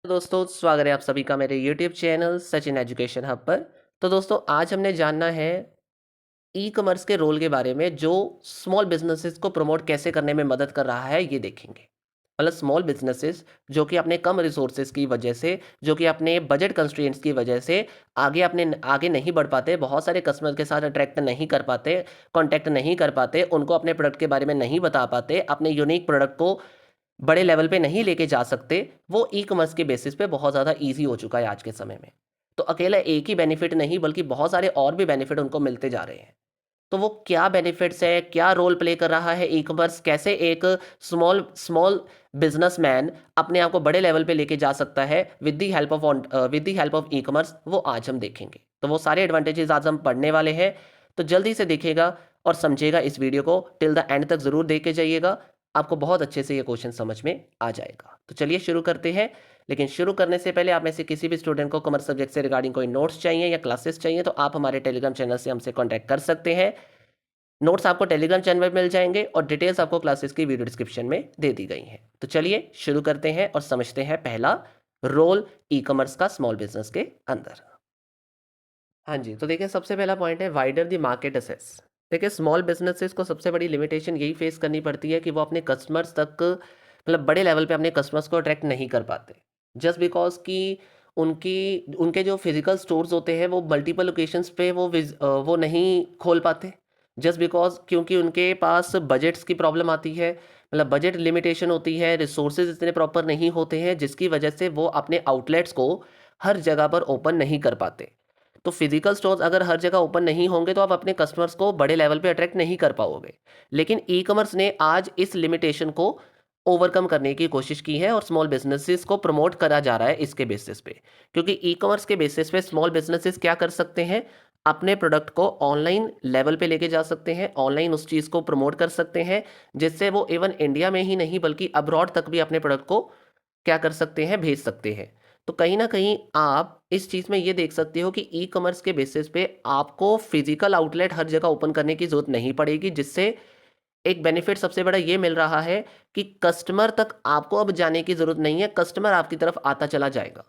दोस्तों स्वागत है आप सभी का मेरे YouTube channel Sachin education hub पर। तो दोस्तों आज हमने जानना है ई कॉमर्स के रोल के बारे में जो स्मॉल बिजनेसेस को प्रमोट कैसे करने में मदद कर रहा है ये देखेंगे। मतलब स्मॉल बिजनेसेस जो कि अपने कम रिसोर्सेज की वजह से, जो कि अपने बजट कंस्ट्रेंट्स की वजह से आगे नहीं बढ़ पाते, बहुत सारे कस्टमर के साथ अट्रैक्ट नहीं कर पाते, कॉन्टैक्ट नहीं कर पाते, उनको अपने प्रोडक्ट के बारे में नहीं बता पाते, अपने यूनिक प्रोडक्ट को बड़े लेवल पे नहीं लेके जा सकते, वो ई-कॉमर्स के बेसिस पे बहुत ज़्यादा ईज़ी हो चुका है आज के समय में। तो अकेला एक ही बेनिफिट नहीं बल्कि बहुत सारे और भी बेनिफिट उनको मिलते जा रहे हैं। तो वो क्या बेनिफिट्स है, क्या रोल प्ले कर रहा है ई-कॉमर्स, कैसे एक स्मॉल स्मॉल बिज़नेसमैन अपने आप को बड़े लेवल पे लेके जा सकता है with the help of e-commerce, वो आज हम देखेंगे। तो वो सारे एडवांटेजेस आज हम पढ़ने वाले हैं। तो जल्दी से देखिएगा और समझिएगा इस वीडियो को, टिल द एंड तक ज़रूर देख के जाइएगा। आपको बहुत अच्छे से ये क्वेश्चन समझ में आ जाएगा। तो चलिए शुरू करते हैं। लेकिन शुरू करने से पहले आप में से किसी भी स्टूडेंट को कॉमर्स सब्जेक्ट से रिगार्डिंग कोई नोट्स चाहिए या क्लासेस चाहिए तो आप हमारे टेलीग्राम चैनल से हमसे कॉन्टैक्ट कर सकते हैं। नोट्स आपको टेलीग्राम चैनल में मिल जाएंगे और डिटेल्स आपको क्लासेस की वीडियो डिस्क्रिप्शन में दे दी गई हैं। तो चलिए शुरू करते हैं और समझते हैं पहला रोल ई कॉमर्स का स्मॉल बिजनेस के अंदर। हाँ जी, तो देखिए सबसे पहला पॉइंट है वाइडर द मार्केट एसेस। देखिए स्मॉल बिज़नेसेस को सबसे बड़ी लिमिटेशन यही फेस करनी पड़ती है कि वो अपने कस्टमर्स तक मतलब बड़े लेवल पे अपने कस्टमर्स को अट्रैक्ट नहीं कर पाते। जस्ट बिकॉज़ कि उनके जो फिज़िकल स्टोर्स होते हैं वो मल्टीपल लोकेशंस पे वो नहीं खोल पाते। जस्ट बिकॉज़ क्योंकि उनके पास बजट्स की प्रॉब्लम आती है, मतलब बजट लिमिटेशन होती है, रिसोर्सेज़ इतने प्रॉपर नहीं होते हैं जिसकी वजह से वो अपने आउटलेट्स को हर जगह पर ओपन नहीं कर पाते। तो फिजिकल स्टोर्स अगर हर जगह ओपन नहीं होंगे तो आप अपने कस्टमर्स को बड़े लेवल पे अट्रैक्ट नहीं कर पाओगे। लेकिन ई कॉमर्स ने आज इस लिमिटेशन को ओवरकम करने की कोशिश की है और स्मॉल बिजनेसेस को प्रमोट करा जा रहा है इसके बेसिस पे। क्योंकि ई कॉमर्स के बेसिस पे स्मॉल बिजनेसेस क्या कर सकते हैं, अपने प्रोडक्ट को ऑनलाइन लेवल पे लेके जा सकते हैं, ऑनलाइन उस चीज़ को प्रमोट कर सकते हैं, जिससे वो इवन इंडिया में ही नहीं बल्कि अब्रॉड तक भी अपने प्रोडक्ट को क्या कर सकते हैं, भेज सकते हैं। तो कहीं न कहीं आप इस चीज़ में ये देख सकते हो कि ई-कॉमर्स के बेसिस पे आपको फिज़िकल आउटलेट हर जगह ओपन करने की ज़रूरत नहीं पड़ेगी, जिससे एक बेनिफिट सबसे बड़ा ये मिल रहा है कि कस्टमर तक आपको अब जाने की ज़रूरत नहीं है, कस्टमर आपकी तरफ आता चला जाएगा।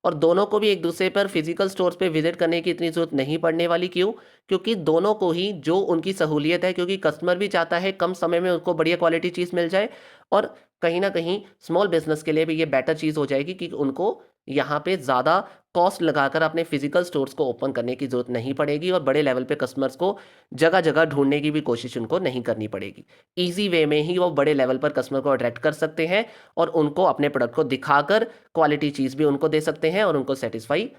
और दोनों को भी एक दूसरे पर फिजिकल स्टोर्स पे विजिट करने की इतनी ज़रूरत नहीं पड़ने वाली। क्यों? क्योंकि दोनों को ही जो उनकी सहूलियत है, क्योंकि कस्टमर भी चाहता है कम समय में उसको बढ़िया क्वालिटी चीज़ मिल जाए और कहीं न कहीं स्मॉल बिज़नेस के लिए भी ये बेटर चीज़ हो जाएगी कि उनको यहाँ पे ज़्यादा कॉस्ट लगाकर अपने फिजिकल स्टोर्स को ओपन करने की ज़रूरत नहीं पड़ेगी और बड़े लेवल पे कस्टमर्स को जगह-जगह ढूँढने की भी कोशिश उनको नहीं करनी पड़ेगी। ईज़ी वे में ही वो बड़े लेवल पर कस्टमर को अट्रैक्ट कर सकते हैं और उनको अपने प्रोडक्ट को दिखाकर क्वालिटी चीज़ भी उनको दे सकते हैं और उनको satisfy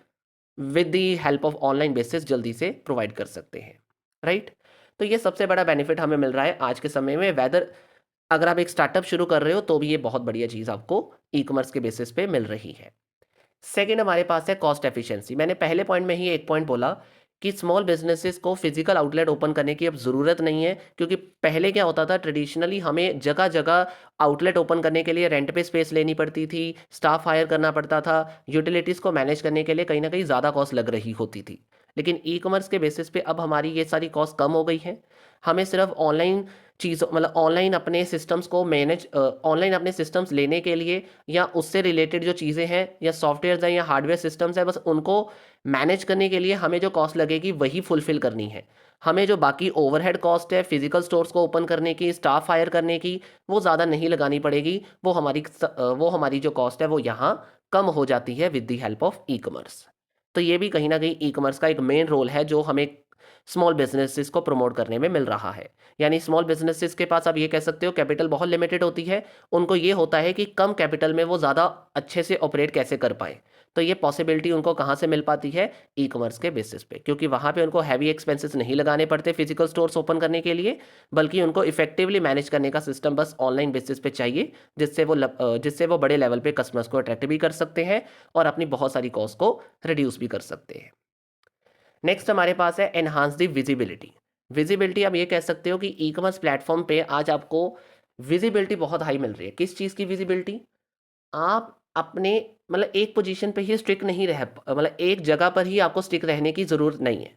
with the help of online basis जल्दी से प्रोवाइड कर सकते हैं, राइट? तो ये सबसे बड़ा बेनिफिट हमें मिल रहा है आज के समय में, वेदर अगर आप एक स्टार्टअप शुरू कर रहे हो तो भी ये बहुत बढ़िया चीज़ आपको ई-कॉमर्स के बेसिस पे मिल रही है। सेकंड हमारे पास है कॉस्ट एफिशिएंसी। मैंने पहले पॉइंट में ही एक पॉइंट बोला कि स्मॉल बिजनेसेस को फिजिकल आउटलेट ओपन करने की अब ज़रूरत नहीं है, क्योंकि पहले क्या होता था, ट्रेडिशनली हमें जगह जगह आउटलेट ओपन करने के लिए रेंट पे स्पेस लेनी पड़ती थी, स्टाफ हायर करना पड़ता था, यूटिलिटीज़ को मैनेज करने के लिए कहीं ना कहीं ज़्यादा कॉस्ट लग रही होती थी। लेकिन ई कॉमर्स के बेसिस पे अब हमारी ये सारी कॉस्ट कम हो गई है। हमें सिर्फ ऑनलाइन चीज़ों मतलब ऑनलाइन अपने सिस्टम्स लेने के लिए या उससे रिलेटेड जो चीज़ें हैं या सॉफ्टवेयर्स हैं या हार्डवेयर सिस्टम्स हैं, बस उनको मैनेज करने के लिए हमें जो कॉस्ट लगेगी वही फुलफ़िल करनी है। हमें जो बाकी ओवरहेड कॉस्ट है फिज़िकल स्टोर्स को ओपन करने की, स्टाफ हायर करने की, वो ज़्यादा नहीं लगानी पड़ेगी। वो हमारी जो कॉस्ट है वो यहाँ कम हो जाती है with the help of e-commerce. तो ये भी कहीं न कहीं ई-कॉमर्स का एक मेन रोल है जो हमें स्मॉल बिज़नेसेस को प्रमोट करने में मिल रहा है। यानी स्मॉल बिज़नेसेस के पास आप ये कह सकते हो कैपिटल बहुत लिमिटेड होती है। उनको ये होता है कि कम कैपिटल में वो ज़्यादा अच्छे से ऑपरेट कैसे कर पाएँ। तो ये पॉसिबिलिटी उनको कहाँ से मिल पाती है? ई-कॉमर्स के बेसिस पे, क्योंकि वहाँ पे उनको हेवी एक्सपेंसेस नहीं लगाने पड़ते फिजिकल स्टोर्स ओपन करने के लिए, बल्कि उनको इफेक्टिवली मैनेज करने का सिस्टम बस ऑनलाइन बेसिस पे चाहिए, जिससे वो बड़े लेवल पे कस्टमर्स को अट्रैक्ट भी कर सकते हैं और अपनी बहुत सारी कॉस्ट को रिड्यूस भी कर सकते हैं। नेक्स्ट हमारे पास है एनहांस द विजिबिलिटी। विजिबिलिटी आप ये कह सकते हो कि ई कॉमर्स प्लेटफॉर्म पे आज आपको विजिबिलिटी बहुत हाई मिल रही है। किस चीज़ की विजिबिलिटी? आप अपने मतलब एक पोजीशन पे ही स्टिक नहीं रह मतलब एक जगह पर ही आपको स्टिक रहने की ज़रूरत नहीं है।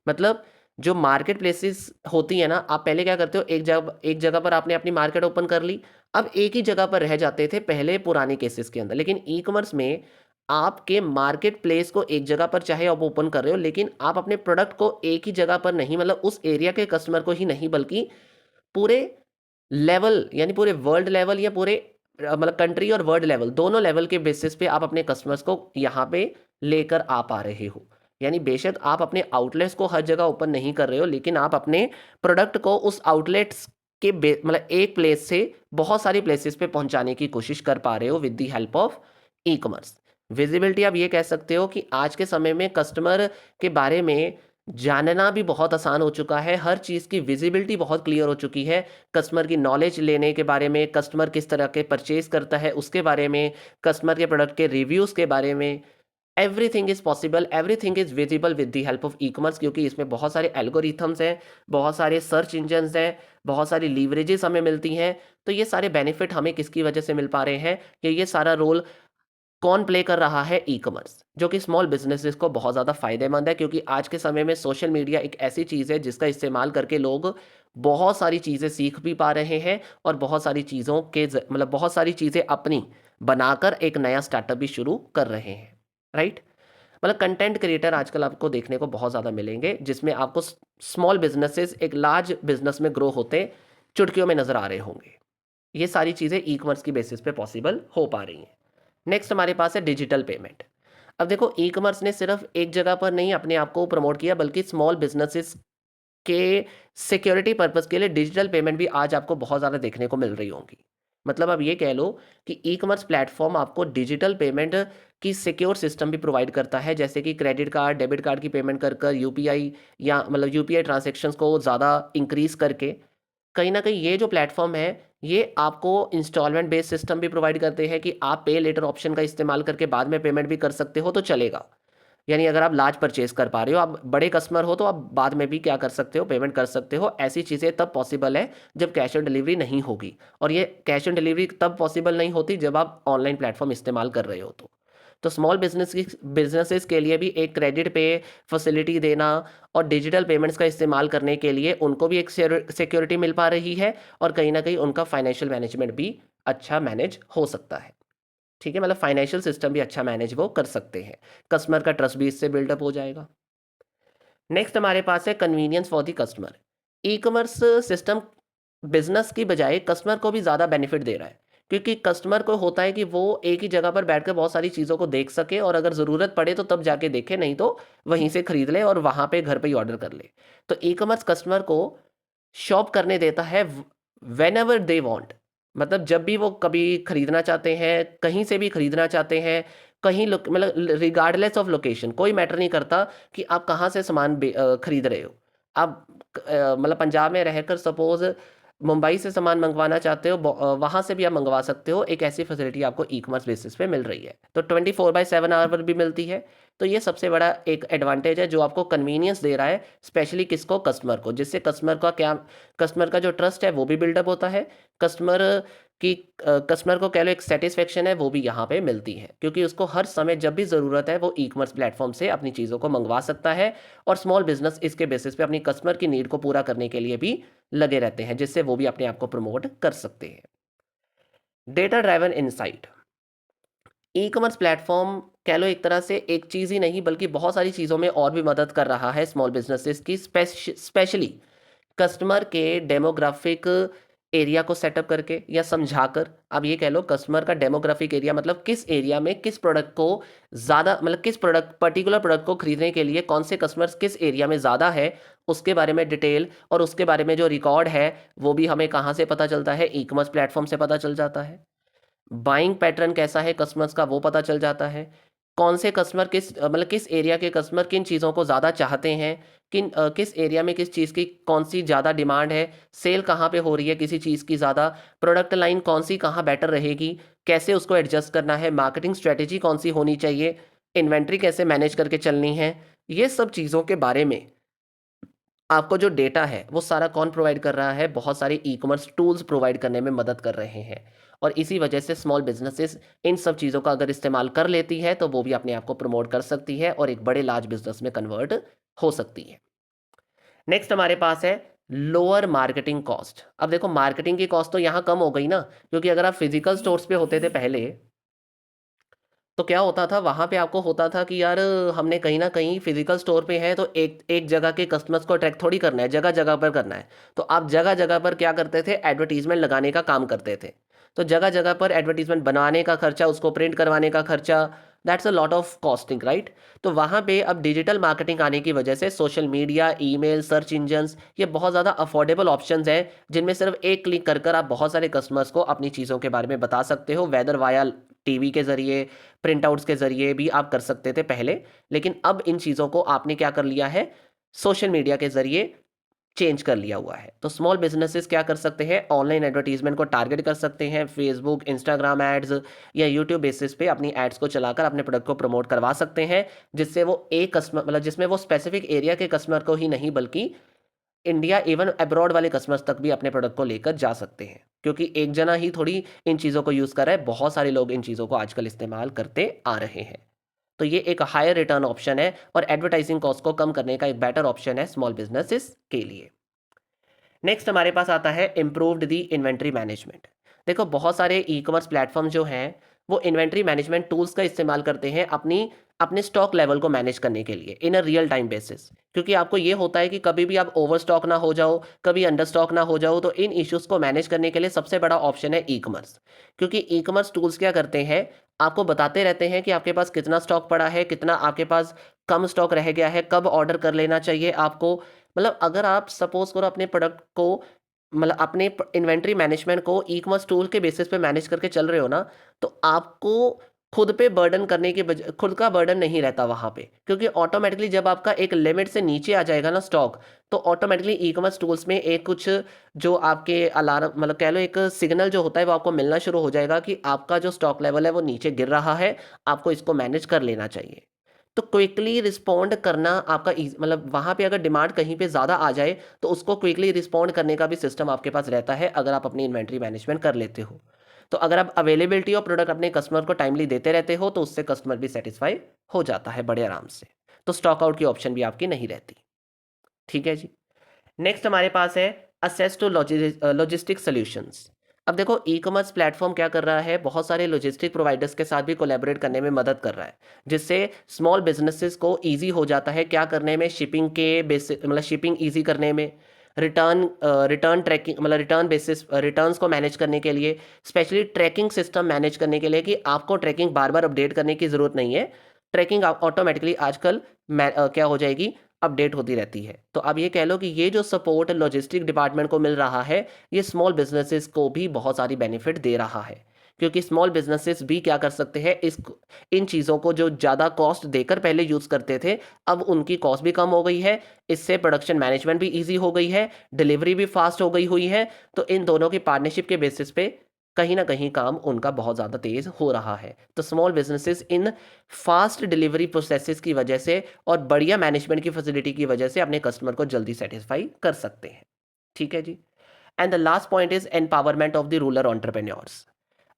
मतलब जो मार्केट प्लेसेस होती है ना, आप पहले क्या करते हो, एक जगह पर आपने अपनी मार्केट ओपन कर ली, अब एक ही जगह पर रह जाते थे पहले पुराने केसेस के अंदर, लेकिन ई कॉमर्स में आपके मार्केट प्लेस को एक जगह पर चाहे आप ओपन कर रहे हो, लेकिन आप अपने प्रोडक्ट को एक ही जगह पर नहीं, मतलब उस एरिया के कस्टमर को ही नहीं, बल्कि पूरे लेवल यानी पूरे वर्ल्ड लेवल या पूरे मतलब कंट्री और वर्ल्ड लेवल दोनों लेवल के बेसिस पे आप अपने कस्टमर्स को यहाँ पे लेकर आ पा रहे हो। यानी बेशक आप अपने आउटलेट्स को हर जगह ओपन नहीं कर रहे हो, लेकिन आप अपने प्रोडक्ट को उस आउटलेट्स के मतलब एक प्लेस से बहुत सारी प्लेसेस पे पहुंचाने की कोशिश कर पा रहे हो with the help of e commerce. Visibility आप ये कह सकते हो कि आज के समय में कस्टमर के बारे में जानना भी बहुत आसान हो चुका है, हर चीज़ की विजिबिलिटी बहुत क्लियर हो चुकी है। कस्टमर की नॉलेज लेने के बारे में, कस्टमर किस तरह के परचेज करता है उसके बारे में, कस्टमर के प्रोडक्ट के रिव्यूज़ के बारे में, everything is possible, everything is visible with the help of e commerce, क्योंकि इसमें बहुत सारे एल्गोरिथम्स हैं, बहुत सारे सर्च इंजन्स हैं, बहुत सारी लीवरेजेस हमें मिलती हैं। तो ये सारे बेनिफिट हमें किसकी वजह से मिल पा रहे हैं, कि ये सारा रोल कौन प्ले कर रहा है, ई कॉमर्स, जो कि स्मॉल बिजनेसेस को बहुत ज़्यादा फायदेमंद है, क्योंकि आज के समय में सोशल मीडिया एक ऐसी चीज़ है जिसका इस्तेमाल करके लोग बहुत सारी चीज़ें सीख भी पा रहे हैं और बहुत सारी चीज़ों के मतलब बहुत सारी चीज़ें अपनी बनाकर एक नया स्टार्टअप भी शुरू कर रहे हैं, राइट। मतलब कंटेंट क्रिएटर आजकल आपको देखने को बहुत ज़्यादा मिलेंगे, जिसमें आपको स्मॉल बिजनेसेस एक लार्ज बिजनेस में ग्रो होते चुटकियों में नज़र आ रहे होंगे। ये सारी चीज़ें ई कॉमर्स की बेसिस पे पॉसिबल हो पा रही हैं। नेक्स्ट हमारे पास है डिजिटल पेमेंट। अब देखो, ई कॉमर्स ने सिर्फ एक जगह पर नहीं अपने आप को प्रमोट किया, बल्कि स्मॉल बिजनेसेस के सिक्योरिटी पर्पस के लिए डिजिटल पेमेंट भी आज आपको बहुत ज़्यादा देखने को मिल रही होंगी। मतलब आप ये कह लो कि ई कॉमर्स प्लेटफॉर्म आपको डिजिटल पेमेंट की सिक्योर सिस्टम भी प्रोवाइड करता है, जैसे कि क्रेडिट कार्ड, डेबिट कार्ड की पेमेंट कर कर यूपीआई या मतलब यूपीआई ट्रांजैक्शंस को ज़्यादा इंक्रीज करके कहीं न कहीं ये जो प्लेटफ़ॉर्म है, ये आपको इंस्टॉलमेंट बेस्ड सिस्टम भी प्रोवाइड करते हैं कि आप पे लेटर ऑप्शन का इस्तेमाल करके बाद में पेमेंट भी कर सकते हो तो चलेगा। यानी अगर आप लार्ज परचेज़ कर पा रहे हो, आप बड़े कस्टमर हो तो आप बाद में भी क्या कर सकते हो, पेमेंट कर सकते हो। ऐसी चीज़ें तब पॉसिबल है जब कैश ऑन डिलीवरी नहीं होगी, और ये कैश ऑन डिलीवरी तब पॉसिबल नहीं होती जब आप ऑनलाइन प्लेटफ़ॉर्म इस्तेमाल कर रहे हो तो। तो स्मॉल बिज़नेसेस के लिए भी एक क्रेडिट पे फैसिलिटी देना और डिजिटल पेमेंट्स का इस्तेमाल करने के लिए उनको भी एक सिक्योरिटी मिल पा रही है, और कहीं न कहीं उनका फाइनेंशियल मैनेजमेंट भी अच्छा मैनेज हो सकता है। ठीक है? मतलब फाइनेंशियल सिस्टम भी अच्छा मैनेज वो कर सकते हैं। कस्टमर का ट्रस्ट भी इससे बिल्डअप हो जाएगा। नेक्स्ट हमारे पास है convenience for the customer. E-commerce system business की बजाय कस्टमर को भी ज़्यादा बेनिफिट दे रहा है, क्योंकि कस्टमर को होता है कि वो एक ही जगह पर बैठकर बहुत सारी चीज़ों को देख सके, और अगर ज़रूरत पड़े तो तब जाके देखे, नहीं तो वहीं से खरीद ले और वहाँ पे घर पे ही ऑर्डर कर ले। तो ई-कॉमर्स कस्टमर को शॉप करने देता है व्हेनेवर दे वांट, मतलब जब भी वो कभी खरीदना चाहते हैं, कहीं से भी खरीदना चाहते हैं, कहीं मतलब रिगार्डलेस ऑफ लोकेशन, कोई मैटर नहीं करता कि आप कहाँ से सामान खरीद रहे हो। आप मतलब पंजाब में रहकर सपोज़ मुंबई से सामान मंगवाना चाहते हो, वहाँ से भी आप मंगवा सकते हो। एक ऐसी फैसिलिटी आपको ई-कॉमर्स बेसिस पे मिल रही है। तो 24/7 आवर भी मिलती है। तो ये सबसे बड़ा एक एडवांटेज है जो आपको कन्वीनियंस दे रहा है, स्पेशली किसको, कस्टमर को, जिससे कस्टमर का जो ट्रस्ट है वो भी बिल्डअप होता है। कस्टमर कस्टमर को कह लो एक सेटिस्फेक्शन है वो भी यहाँ पे मिलती है, क्योंकि उसको हर समय जब भी ज़रूरत है वो ई-कॉमर्स प्लेटफॉर्म से अपनी चीज़ों को मंगवा सकता है, और स्मॉल बिजनेस इसके बेसिस पे अपनी कस्टमर की नीड को पूरा करने के लिए भी लगे रहते हैं, जिससे वो भी अपने आप को प्रमोट कर सकते हैं। Data driven insight. E-commerce platform कह लो एक तरह से एक चीज़ ही नहीं बल्कि बहुत सारी चीज़ों में और भी मदद कर रहा है स्मॉल बिजनेसेस की, स्पेशली कस्टमर के डेमोग्राफिक एरिया को सेटअप करके या समझाकर। आप ये कह लो कस्टमर का डेमोग्राफिक एरिया मतलब किस एरिया में किस प्रोडक्ट को ज़्यादा, मतलब किस प्रोडक्ट, पर्टिकुलर प्रोडक्ट को खरीदने के लिए कौन से कस्टमर्स किस एरिया में ज़्यादा है, उसके बारे में डिटेल, और उसके बारे में जो रिकॉर्ड है वो भी हमें कहाँ से पता चलता है, ई कॉमर्स प्लेटफॉर्म से पता चल जाता है। बाइंग पैटर्न कैसा है कस्टमर्स का वो पता चल जाता है। कौन से कस्टमर मतलब किस एरिया के कस्टमर किन चीज़ों को ज़्यादा चाहते हैं, किस एरिया में किस चीज़ की कौन सी ज़्यादा डिमांड है, सेल कहाँ पे हो रही है किसी चीज़ की ज़्यादा, प्रोडक्ट लाइन कौन सी कहाँ बेटर रहेगी, कैसे उसको एडजस्ट करना है, मार्केटिंग स्ट्रेटेजी कौन सी होनी चाहिए, इन्वेंट्री कैसे मैनेज करके चलनी है। ये सब चीज़ों के बारे में आपको जो डेटा है वो सारा कौन प्रोवाइड कर रहा है, बहुत सारे ई कॉमर्स टूल्स प्रोवाइड करने में मदद कर रहे हैं, और इसी वजह से स्मॉल बिजनेसेस इन सब चीज़ों का अगर इस्तेमाल कर लेती है तो वो भी अपने आप को प्रमोट कर सकती है और एक बड़े लार्ज बिजनेस में कन्वर्ट हो सकती है। नेक्स्ट हमारे पास है लोअर मार्केटिंग कॉस्ट। अब देखो मार्केटिंग की कॉस्ट तो यहाँ कम हो गई ना, क्योंकि अगर आप फिजिकल स्टोर्स पे होते थे पहले, तो क्या होता था वहाँ पे आपको होता था कि यार हमने कहीं ना कहीं फिजिकल स्टोर पे है तो एक एक जगह के कस्टमर्स को अट्रैक्ट थोड़ी करना है, जगह जगह पर करना है। तो आप जगह जगह पर क्या करते थे, एडवर्टीजमेंट लगाने का काम करते थे। तो जगह जगह पर एडवर्टीजमेंट बनाने का खर्चा, उसको प्रिंट करवाने का खर्चा, that's a lot of costing, right. तो वहाँ पे अब डिजिटल मार्केटिंग आने की वजह से social media, email, search engines, ये बहुत ज़्यादा अफोर्डेबल ऑप्शंस हैं जिनमें सिर्फ एक क्लिक कर कर आप बहुत सारे कस्टमर्स को अपनी चीज़ों के बारे में बता सकते हो, वेदर वाया टीवी के ज़रिए, प्रिंट आउट्स के ज़रिए भी आप कर सकते थे पहले। लेकिन अब इन चीज़ों को आपने क्या कर लिया है, सोशल मीडिया के ज़रिए चेंज कर लिया हुआ है। तो स्मॉल बिजनेसेस क्या कर सकते हैं, ऑनलाइन एडवर्टीजमेंट को टारगेट कर सकते हैं, फेसबुक, इंस्टाग्राम एड्स या यूट्यूब बेसिस पे अपनी एड्स को चलाकर अपने प्रोडक्ट को प्रमोट करवा सकते हैं, जिससे वो एक कस्टमर, मतलब जिसमें वो स्पेसिफिक एरिया के कस्टमर को ही नहीं बल्कि इंडिया इवन अब्रॉड वाले कस्टमर्स तक भी अपने प्रोडक्ट को लेकर जा सकते हैं। क्योंकि एक जना ही थोड़ी इन चीज़ों को यूज़ कर रहा है, बहुत सारे लोग इन चीज़ों को आजकल इस्तेमाल करते आ रहे हैं। तो ये एक हायर रिटर्न ऑप्शन है और एडवर्टाइजिंग कॉस्ट को कम करने का एक बेटर ऑप्शन है स्मॉल बिजनेसेस के लिए। नेक्स्ट हमारे पास आता है इम्प्रूव्ड दी इन्वेंट्री मैनेजमेंट। देखो बहुत सारे ई कॉमर्स प्लेटफॉर्म जो हैं वो इन्वेंट्री मैनेजमेंट टूल्स का इस्तेमाल करते हैं अपने स्टॉक लेवल को मैनेज करने के लिए इन अ रियल टाइम बेसिस। क्योंकि आपको ये होता है कि कभी भी आप ओवर स्टॉक ना हो जाओ, कभी अंडर स्टॉक ना हो जाओ, तो इन इश्यूज़ को मैनेज करने के लिए सबसे बड़ा ऑप्शन है ई कॉमर्स। क्योंकि ई कॉमर्स टूल्स क्या करते हैं, आपको बताते रहते हैं कि आपके पास कितना स्टॉक पड़ा है, कितना आपके पास कम स्टॉक रह गया है, कब ऑर्डर कर लेना चाहिए आपको। मतलब अगर आप सपोज करो अपने प्रोडक्ट को, मतलब अपने इन्वेंट्री मैनेजमेंट को ई कॉमर्स टूल के बेसिस पे मैनेज करके चल रहे हो ना, तो आपको खुद पे बर्डन करने की बजाय खुद का बर्डन नहीं रहता वहाँ पे। क्योंकि ऑटोमेटिकली जब आपका एक लिमिट से नीचे आ जाएगा ना स्टॉक, तो ऑटोमेटिकली ई कॉमर्स टूल्स में एक कुछ जो आपके अलार्म, मतलब कह लो एक सिग्नल जो होता है वो आपको मिलना शुरू हो जाएगा कि आपका जो स्टॉक लेवल है वो नीचे गिर रहा है, आपको इसको मैनेज कर लेना चाहिए। तो क्विकली रिस्पॉन्ड करना आपका मतलब वहाँ पे अगर डिमांड कहीं पे ज़्यादा आ जाए तो उसको क्विकली रिस्पॉन्ड करने का भी सिस्टम आपके पास रहता है अगर आप अपनी इन्वेंट्री मैनेजमेंट कर लेते हो। तो अगर आप अवेलेबिलिटी ऑफ प्रोडक्ट अपने कस्टमर को टाइमली देते रहते हो तो उससे कस्टमर भी सेटिस्फाई हो जाता है बड़े आराम से। तो स्टॉक आउट की ऑप्शन भी आपकी नहीं रहती। ठीक है जी। नेक्स्ट हमारे पास है असेस टू लॉजिस्टिक सॉल्यूशंस। अब देखो ई कॉमर्स प्लेटफॉर्म क्या कर रहा है, बहुत सारे लॉजिस्टिक प्रोवाइडर्स के साथ भी कोलैबोरेट करने में मदद कर रहा है, जिससे स्मॉल बिजनेसेस को इजी हो जाता है क्या करने में, शिपिंग के बेसिस, मतलब शिपिंग इजी करने में, रिटर्न ट्रैकिंग, मतलब रिटर्न बेसिस रिटर्न्स को मैनेज करने के लिए, स्पेशली ट्रैकिंग सिस्टम मैनेज करने के लिए कि आपको ट्रैकिंग बार बार अपडेट करने की ज़रूरत नहीं है। ट्रैकिंग ऑटोमेटिकली आजकल क्या हो जाएगी, अपडेट होती रहती है। तो अब ये कह लो कि ये जो सपोर्ट लॉजिस्टिक डिपार्टमेंट को मिल रहा है, ये स्मॉल बिजनेसेस को भी बहुत सारी बेनिफिट दे रहा है। क्योंकि स्मॉल बिजनेसेस भी क्या कर सकते हैं, इन चीज़ों को जो ज़्यादा कॉस्ट देकर पहले यूज़ करते थे, अब उनकी कॉस्ट भी कम हो गई है, इससे प्रोडक्शन मैनेजमेंट भी ईजी हो गई है, डिलीवरी भी फास्ट हो गई हुई है। तो इन दोनों की पार्टनरशिप के बेसिस पे कहीं ना कहीं काम उनका बहुत ज़्यादा तेज़ हो रहा है। तो स्मॉल बिजनेसेस इन फास्ट डिलीवरी प्रोसेसेस की वजह से और बढ़िया मैनेजमेंट की फैसिलिटी की वजह से अपने कस्टमर को जल्दी सेटिस्फाई कर सकते हैं। ठीक है जी। And the last point is empowerment of the rural entrepreneurs.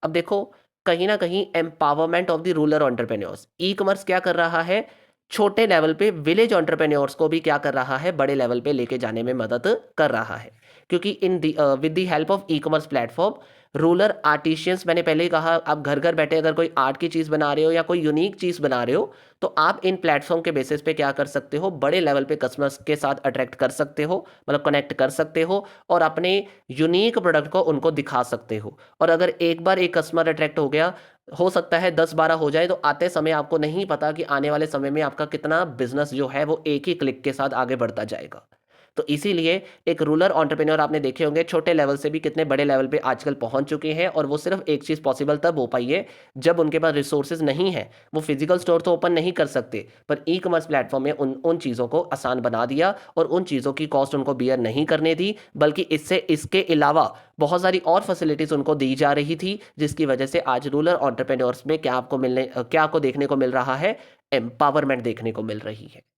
अब देखो कहीं ना कहीं empowerment of the rural entrepreneurs, e commerce क्या कर रहा है, छोटे लेवल पे विलेज एंटरप्रेन्योर्स को भी क्या कर रहा है, बड़े लेवल पे लेके जाने में मदद कर रहा है। क्योंकि in with the help of e commerce platform, rural artisans, मैंने पहले ही कहा, आप घर घर बैठे अगर कोई आर्ट की चीज़ बना रहे हो या कोई यूनिक चीज़ बना रहे हो, तो आप इन प्लेटफॉर्म के बेसिस पे क्या कर सकते हो, बड़े लेवल पे कस्टमर्स के साथ अट्रैक्ट कर सकते हो, मतलब कनेक्ट कर सकते हो और अपने यूनिक प्रोडक्ट को उनको दिखा सकते हो। और अगर एक बार एक कस्टमर अट्रैक्ट हो गया, हो सकता है 10-12 हो जाए, तो आते समय आपको नहीं पता कि आने वाले समय में आपका कितना बिजनेस जो है वो एक ही क्लिक के साथ आगे बढ़ता जाएगा। तो इसीलिए एक रूरल एंटरप्रेन्योर आपने देखे होंगे छोटे लेवल से भी कितने बड़े लेवल पे आजकल पहुंच चुके हैं, और वो सिर्फ एक चीज़ पॉसिबल तब हो पाई है जब उनके पास रिसोर्सेज नहीं है। वो फिजिकल स्टोर तो ओपन नहीं कर सकते, पर ई कॉमर्स प्लेटफॉर्म में उन उन चीज़ों को आसान बना दिया और उन चीज़ों की कॉस्ट उनको बियर नहीं करने दी, बल्कि इसके अलावा बहुत सारी और फैसिलिटीज़ उनको दी जा रही थी, जिसकी वजह से आज रूरल एंटरप्रेन्योर्स में क्या आपको देखने को मिल रहा है, एम्पावरमेंट देखने को मिल रही है।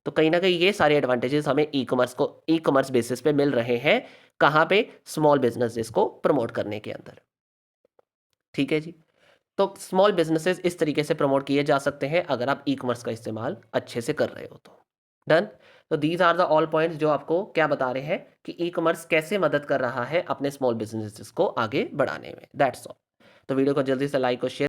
तो कहीं ना कहीं ये सारे एडवांटेजेस हमें ई कॉमर्स बेसिस पे मिल रहे हैं, कहाँ पे, स्मॉल बिजनेसेस को प्रमोट करने के अंदर। ठीक है जी। तो स्मॉल बिजनेसेस इस तरीके से प्रमोट किए जा सकते हैं अगर आप ई कॉमर्स का इस्तेमाल अच्छे से कर रहे हो तो। डन। तो these are the all points जो आपको क्या बता रहे हैं कि ई कॉमर्स कैसे मदद कर रहा है अपने स्मॉल बिजनेसेस को आगे बढ़ाने में। That's all. तो वीडियो को जल्दी से लाइक और शेयर